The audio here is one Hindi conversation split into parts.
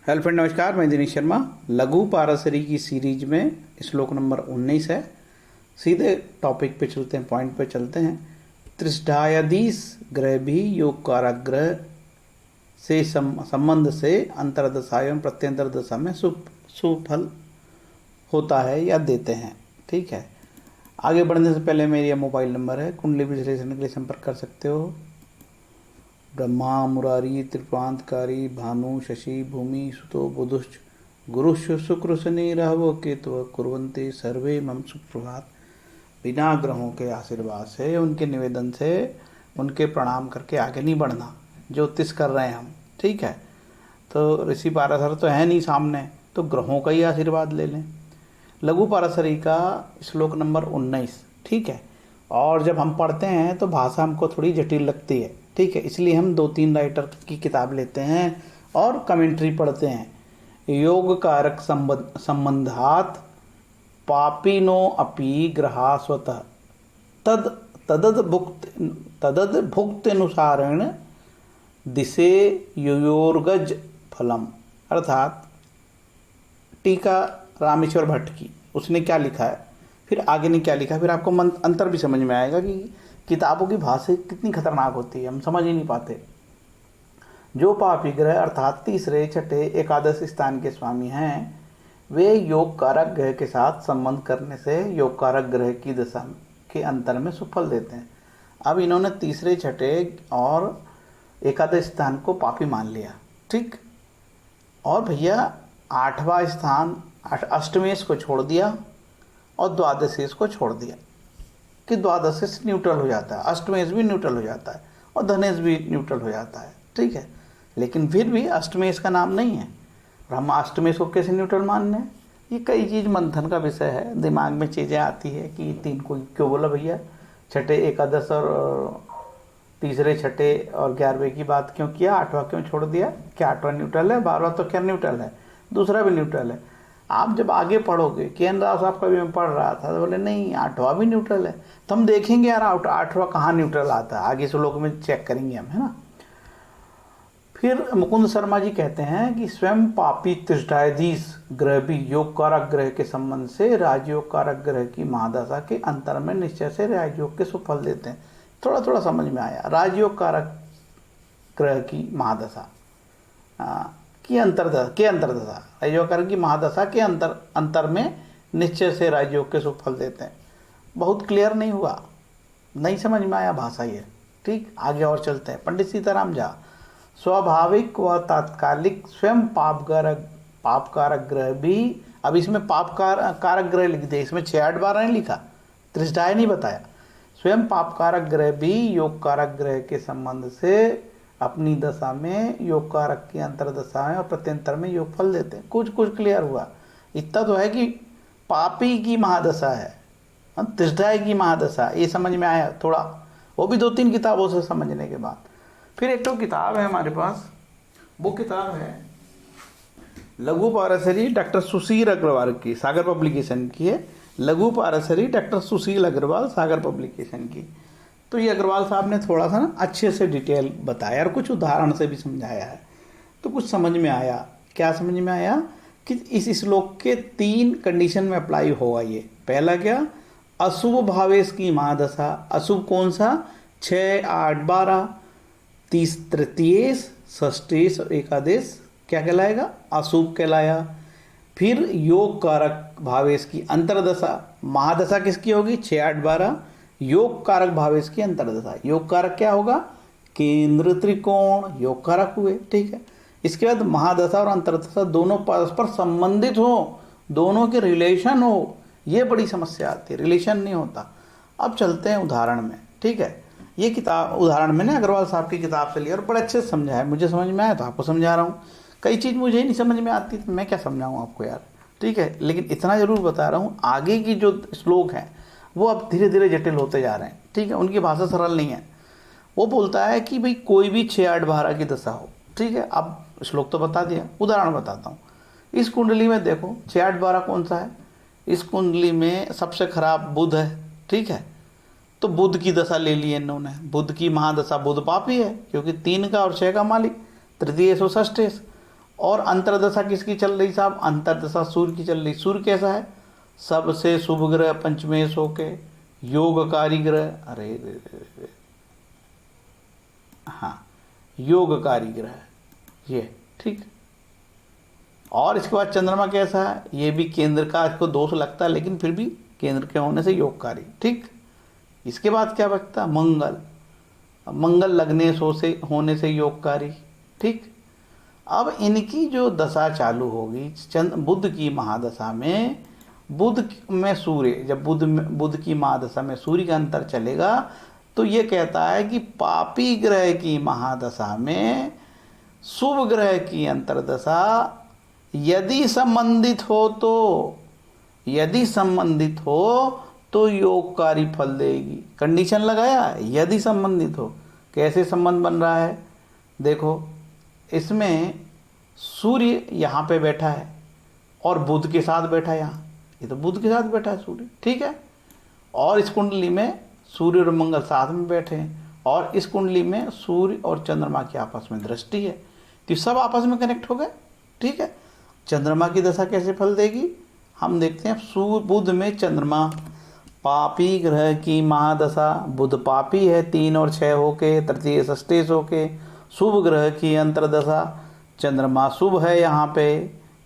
हेलो फ्रेंड, नमस्कार। मैं दिनेश शर्मा। लघु पारसरी की सीरीज में श्लोक नंबर 19 है। सीधे टॉपिक पे चलते हैं, पॉइंट पे चलते हैं। त्रिष्ठायादीस ग्रह भी योग काराग्रह से संबंध से अंतरदशा एवं प्रत्यंतर दशा में सुफल होता है या देते हैं। ठीक है, आगे बढ़ने से पहले मेरी मोबाइल नंबर है, कुंडली विश्लेषण के लिए संपर्क कर सकते हो। ब्रह्मा मुरारी त्रिप्रांतकारी भानु शशि भूमि सुतो बुधुश्च गुरुश्च शुक्र शनि राहु केतु कुर्वन्ते सर्वे मम सुप्रभात। बिना ग्रहों के आशीर्वाद से, उनके निवेदन से, उनके प्रणाम करके आगे नहीं बढ़ना। ज्योतिष कर रहे हैं हम, ठीक है, तो ऋषि पाराशर तो है नहीं सामने, तो ग्रहों का ही आशीर्वाद ले लें। लघु पाराशरी का श्लोक नंबर 19, ठीक है। और जब हम पढ़ते हैं तो भाषा हमको थोड़ी जटिल लगती है, ठीक है, इसलिए हम 2-3 राइटर की किताब लेते हैं और कमेंट्री पढ़ते हैं। योग कारक संबंधात पापिनो अपि ग्रहा स्वतः तदद भुक्त अनुसारेण दिशे योर्गज फलम। अर्थात टीका रामेश्वर भट्ट की, उसने क्या लिखा है, फिर आगे ने क्या लिखा, फिर आपको अंतर भी समझ में आएगा कि किताबों की भाषा कितनी खतरनाक होती है, हम समझ ही नहीं पाते। जो पापी ग्रह अर्थात तीसरे छठे एकादश स्थान के स्वामी हैं, वे योग कारक ग्रह के साथ संबंध करने से योग कारक ग्रह की दशा के अंतर में सुफल देते हैं। अब इन्होंने तीसरे छठे और एकादश स्थान को पापी मान लिया, ठीक। और भैया 8वां स्थान अष्टमेश को छोड़ दिया और द्वादशेश को छोड़ दिया कि द्वादशेश न्यूट्रल हो जाता है, अष्टमेश भी न्यूट्रल हो जाता है और धनेश भी न्यूट्रल हो जाता है, ठीक है। लेकिन फिर भी अष्टमेश का नाम नहीं है और हम अष्टमेश को कैसे न्यूट्रल मान लें। ये कई चीज़ मंथन का विषय है, दिमाग में चीज़ें आती है कि 3 को क्यों बोला भैया, छठे एकादश और तीसरे छठे और 11वें की बात क्यों किया, 8वां क्यों छोड़ दिया, क्या 8वां न्यूट्रल है, 12वां तो क्या न्यूट्रल है, दूसरा भी न्यूट्रल है। आप जब आगे पढ़ोगे, के.एन. राव साहब का भी मैं पढ़ रहा था, तो बोले नहीं 8वां भी न्यूट्रल है, तो हम देखेंगे यार 8वां कहाँ न्यूट्रल आता है, आगे श्लोक में चेक करेंगे हम, है ना। फिर मुकुंद शर्मा जी कहते हैं कि स्वयं पापी त्रिष्ठायाधीश ग्रह भी योग कारक ग्रह के संबंध से राजयोग कारक ग्रह की महादशा के अंतर में निश्चय से राजयोग के सुफल देते हैं। थोड़ा थोड़ा समझ में आया। राजयोग कारक ग्रह की महादशा की अंतरदशा राजयोग कारक की महादशा के अंतर में निश्चय से राजयोग के सुफल देते हैं। बहुत क्लियर नहीं हुआ, नहीं समझ में आया भाषा ये, ठीक। आगे और चलते हैं। पंडित सीताराम झा, स्वाभाविक व तात्कालिक स्वयं पाप कारक ग्रह भी, अब इसमें पाप कारक ग्रह लिख दिया, इसमें 6-8-12 नहीं लिखा, त्रिष्ठाय नहीं बताया। स्वयं पाप कारक ग्रह भी योग कारक ग्रह के संबंध से अपनी दशा में योग कारक की अंतरदशा में और प्रत्यंतर में योग फल देते हैं। कुछ क्लियर हुआ। इतना तो है कि पापी की महादशा है, त्रिष्ठाय की महादशा, ये समझ में आया थोड़ा, वो भी 2-3 किताबों से समझने के बाद। फिर एक तो किताब है हमारे पास, वो किताब है लघु पाराशरी, डॉक्टर सुशील अग्रवाल की, सागर पब्लिकेशन की है। लघु पाराशरी डॉक्टर सुशील अग्रवाल, सागर पब्लिकेशन की। तो ये अग्रवाल साहब ने थोड़ा सा ना अच्छे से डिटेल बताया और कुछ उदाहरण से भी समझाया है, तो कुछ समझ में आया। क्या समझ में आया कि इस श्लोक के 3 कंडीशन में अप्लाई होगा ये। पहला क्या, अशुभ भावेश की महादशा। अशुभ कौन सा, 6, 8, 12, तृतीयेश, षष्ठेश और एकादश क्या कहलाएगा, अशुभ कहलाया। फिर योग कारक भावेश की अंतरदशा, महादशा किसकी होगी, 6, 8, 12, योग कारक भावेश की अंतरदशा। योग कारक क्या होगा, केंद्र त्रिकोण योग कारक हुए, ठीक है। इसके बाद महादशा और अंतरदशा दोनों परस्पर संबंधित हो, दोनों के रिलेशन हो, ये बड़ी समस्या आती है, रिलेशन नहीं होता। अब चलते हैं उदाहरण में, ठीक है। ये किताब उदाहरण मैंने अग्रवाल साहब की किताब से लिया और बड़े अच्छे से समझाया, मुझे समझ में आया तो आपको समझा रहा हूँ। कई चीज़ मुझे ही नहीं समझ में आती तो मैं क्या समझाऊँ आपको यार, ठीक है। लेकिन इतना ज़रूर बता रहा हूँ, आगे की जो श्लोक हैं वो अब धीरे धीरे जटिल होते जा रहे हैं, ठीक है। उनकी भाषा सरल नहीं है। वो बोलता है कि भाई कोई भी 6, 8, 12 की दशा हो, ठीक है। अब श्लोक तो बता दिया, उदाहरण बताता हूँ। इस कुंडली में देखो 6, 8, 12 कौन सा है, इस कुंडली में सबसे खराब बुध है, ठीक है। तो बुध की दशा ले ली इन्होंने, बुध की महादशा, बुध पापी है क्योंकि 3 का और 6 का मालिक, तृतीयेश और षष्ठेश। और अंतर्दशा किसकी चल रही साहब? अंतर्दशा सूर्य की चल रही। सूर्य कैसा है? सबसे शुभ ग्रह पंचमेश होके, योगकारी ग्रह, अरे रे रे रे, हाँ योगकारी ग्रह ये, ठीक। और इसके बाद चंद्रमा कैसा है? ये भी केंद्र का इसको दोष लगता है, लेकिन फिर भी केंद्र के होने से योगकारी, ठीक। इसके बाद क्या बचता? मंगल। मंगल लगने होने से योगकारी, ठीक। अब इनकी जो दशा चालू होगी बुध की महादशा में, बुध में सूर्य, जब बुध की महादशा में सूर्य का अंतर चलेगा तो ये कहता है कि पापी ग्रह की महादशा में शुभ ग्रह की अंतर्दशा यदि संबंधित हो तो योगकारी फल देगी। कंडीशन लगाया, यदि संबंधित हो। कैसे संबंध बन रहा है? देखो, इसमें सूर्य यहाँ पे बैठा है और बुध के साथ बैठा है यहाँ, ये तो बुध के साथ बैठा है सूर्य, ठीक है। और इस कुंडली में सूर्य और मंगल साथ में बैठे हैं, और इस कुंडली में सूर्य और चंद्रमा की आपस में दृष्टि है, तो सब आपस में कनेक्ट हो गए, ठीक है। चंद्रमा की दशा कैसे फल देगी हम देखते हैं। बुध में चंद्रमा, पापी ग्रह की महादशा, बुध पापी है 3 और 6 होके, तृतीय षष्टेश होके। शुभ ग्रह की अंतर्दशा, चंद्रमा शुभ है, यहाँ पे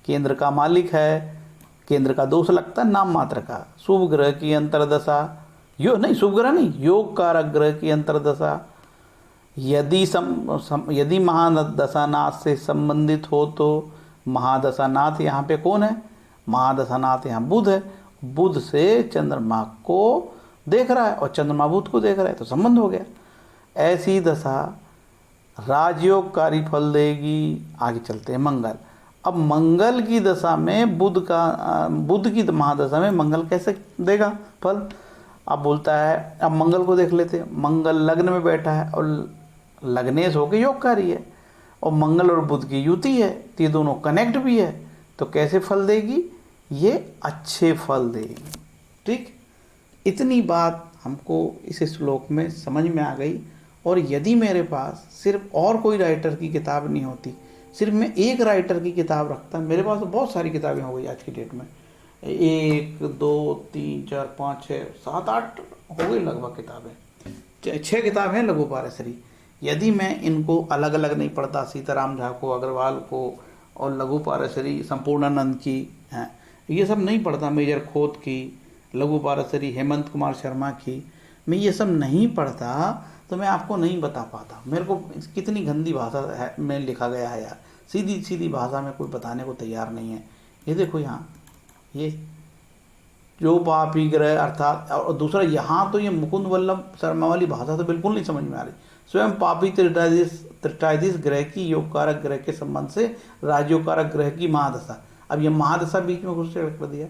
केंद्र का मालिक है, केंद्र का दोष लगता है नाम मात्र का। शुभ ग्रह की अंतर्दशा, शुभ ग्रह नहीं, योग कारक ग्रह की अंतर्दशा यदि महादशानाथ से संबंधित हो तो, महादशानाथ यहाँ पे कौन है? महादशानाथ यहाँ बुध है, बुध से चंद्रमा को देख रहा है और चंद्रमा बुध को देख रहा है, तो संबंध हो गया। ऐसी दशा राजयोगकारी फल देगी। आगे चलते हैं मंगल। अब मंगल की दशा में बुध की महादशा में मंगल कैसे देगा फल? अब बोलता है, अब मंगल को देख लेते हैं। मंगल लग्न में बैठा है और लग्नेश होकर योगकारी है, और मंगल और बुध की युति है, तो ये दोनों कनेक्ट भी है, तो कैसे फल देगी? ये अच्छे फल देगी, ठीक। इतनी बात हमको इस श्लोक में समझ में आ गई। और यदि मेरे पास सिर्फ और कोई राइटर की किताब नहीं होती, सिर्फ मैं एक राइटर की किताब रखता, मेरे पास तो बहुत सारी किताबें हो गई आज की डेट में, 1 2 3 4 5 6 7 8 हो गई लगभग किताबें, 6 किताब हैं लघु पारसरी। यदि मैं इनको अलग अलग नहीं पढ़ता, सीताराम झा को, अग्रवाल को, और लघु पारसरी संपूर्णानंद की हैं, ये सब नहीं पढ़ता, मेजर खोत की, लघु पारसरी हेमंत कुमार शर्मा की, मैं ये सब नहीं पढ़ता तो मैं आपको नहीं बता पाता। मेरे को कितनी गंदी भाषा है में लिखा गया है यार, सीधी सीधी भाषा में कोई बताने को तैयार नहीं है। ये देखो यहाँ, ये जो पापी ग्रह अर्थात, और दूसरा यहाँ तो ये मुकुंद वल्लभ शर्मा वाली भाषा तो बिल्कुल नहीं समझ में आ रही। स्वयं पापी त्रिटायदिश ग्रह की योगकारक ग्रह के संबंध से राजयोगकारक ग्रह की महादशा। अब ये महादशा बीच में घुस कर दिया,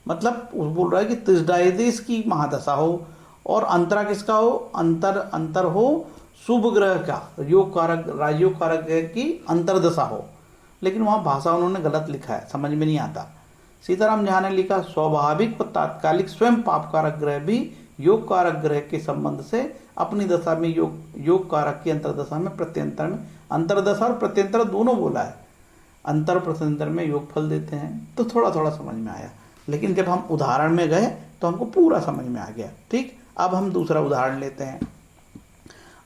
मतलब बोल रहा है कि त्रिटायदिश की महादशा हो और अंतरा किसका हो? अंतर हो शुभ ग्रह का, योग कारक राजयोग कारक ग्रह की अंतर्दशा हो। लेकिन वहाँ भाषा उन्होंने गलत लिखा है, समझ में नहीं आता। सीताराम झा ने लिखा स्वाभाविक व तात्कालिक स्वयं पाप कारक ग्रह भी योग कारक ग्रह के संबंध से अपनी दशा में योग कारक की अंतर्दशा में प्रत्यंतर में, अंतर्दशा और प्रत्यंतर दोनों बोला है, अंतर प्रत्यंतर में योग फल देते हैं। तो थोड़ा थोड़ा समझ में आया, लेकिन जब हम उदाहरण में गए तो हमको पूरा समझ में आ गया, ठीक। अब हम दूसरा उदाहरण लेते हैं।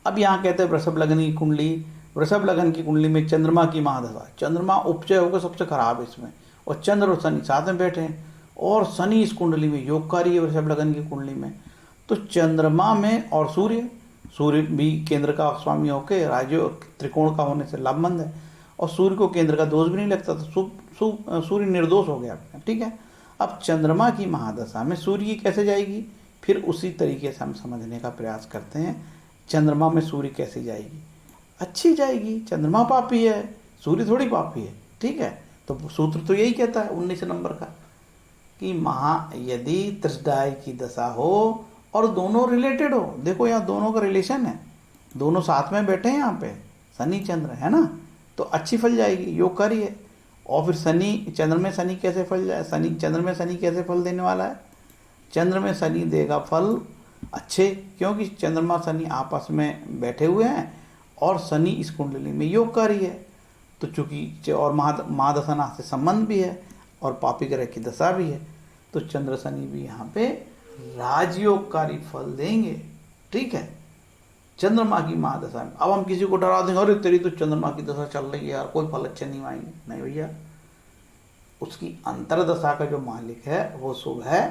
अब यहाँ कहते हैं वृषभ लग्न की कुंडली, वृषभ लग्न की कुंडली में चंद्रमा की महादशा, चंद्रमा उपचय होकर सबसे खराब है इसमें, और चंद्र और शनि साथ में बैठे हैं, और शनि इस कुंडली में योगकारी है वृषभ लग्न की कुंडली में। तो चंद्रमा में और सूर्य भी केंद्र का स्वामी होकर राज्य त्रिकोण का होने से लाभमंद है, और सूर्य को केंद्र का दोष भी नहीं लगता, तो सूर्य निर्दोष हो गया, ठीक है। अब चंद्रमा की महादशा में सूर्य की कैसे जाएगी, फिर उसी तरीके से हम समझने का प्रयास करते हैं। चंद्रमा में सूर्य कैसे जाएगी? अच्छी जाएगी, चंद्रमा पापी है, सूर्य थोड़ी पापी है, ठीक है। तो सूत्र तो यही कहता है 19 नंबर का कि यदि त्रिसदाय की दशा हो और दोनों रिलेटेड हो, देखो यहाँ दोनों का रिलेशन है, दोनों साथ में बैठे हैं यहाँ पे, शनि चंद्र है ना, तो अच्छी फल जाएगी, योगकारी है। और फिर चंद्र में शनि कैसे फल जाए, चंद्र में शनि कैसे फल देने वाला है? चंद्र में शनि देगा फल अच्छे, क्योंकि चंद्रमा शनि आपस में बैठे हुए हैं और शनि इस कुंडली में योगकारी है। तो चूंकि और महादशा नाथ से संबंध भी है और पापी ग्रह की दशा भी है, तो चंद्र शनि भी यहाँ पे राजयोगकारी फल देंगे। ठीक है, चंद्रमा की महादशा में। अब हम किसी को डरा देंगे, अरे तेरी तो चंद्रमा की दशा चल रही है यार, कोई फल अच्छे नहीं आएंगे। नहीं भैया, उसकी अंतरदशा का जो मालिक है वो शुभ है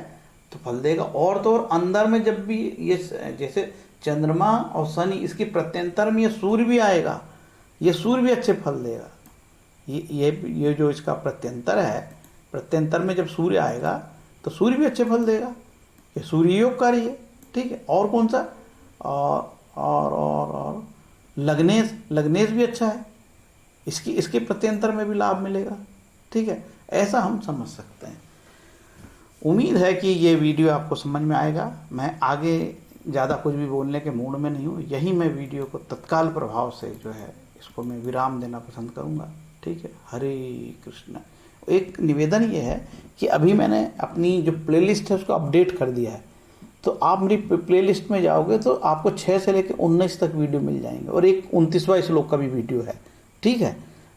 तो फल देगा। और तो और अंदर में जब भी ये जैसे चंद्रमा और शनि, इसकी प्रत्यंतर में ये सूर्य भी आएगा, ये सूर्य भी अच्छे फल देगा। ये जो इसका प्रत्यंतर है, प्रत्यंतर में जब सूर्य आएगा तो सूर्य भी अच्छे फल देगा। ये सूर्य योगकारी है। ठीक है, और कौन सा, और लग्नेश भी अच्छा है, इसके प्रत्यंतर में भी लाभ मिलेगा। ठीक है, ऐसा हम समझ सकते हैं। उम्मीद है कि ये वीडियो आपको समझ में आएगा। मैं आगे ज़्यादा कुछ भी बोलने के मूड में नहीं हूँ, यही मैं वीडियो को तत्काल प्रभाव से जो है इसको मैं विराम देना पसंद करूँगा। ठीक है, हरे कृष्ण। एक निवेदन ये है कि अभी मैंने अपनी जो प्लेलिस्ट है उसको अपडेट कर दिया है, तो आप मेरी प्लेलिस्ट में जाओगे तो आपको 6 से लेकर 19 तक वीडियो मिल जाएंगे और एक 29वां श्लोक का भी वीडियो है। ठीक है,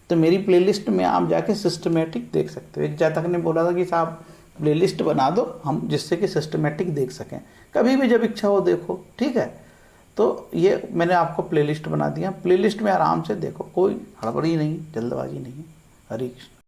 तो मेरी प्लेलिस्ट में आप जाके सिस्टमेटिक देख सकते हो। एक जातक ने बोला था कि साहब प्लेलिस्ट बना दो हम, जिससे कि सिस्टमेटिक देख सकें, कभी भी जब इच्छा हो देखो। ठीक है, तो ये मैंने आपको प्लेलिस्ट बना दिया। प्लेलिस्ट में आराम से देखो, कोई हड़बड़ी नहीं, जल्दबाजी नहीं। हरे कृष्ण।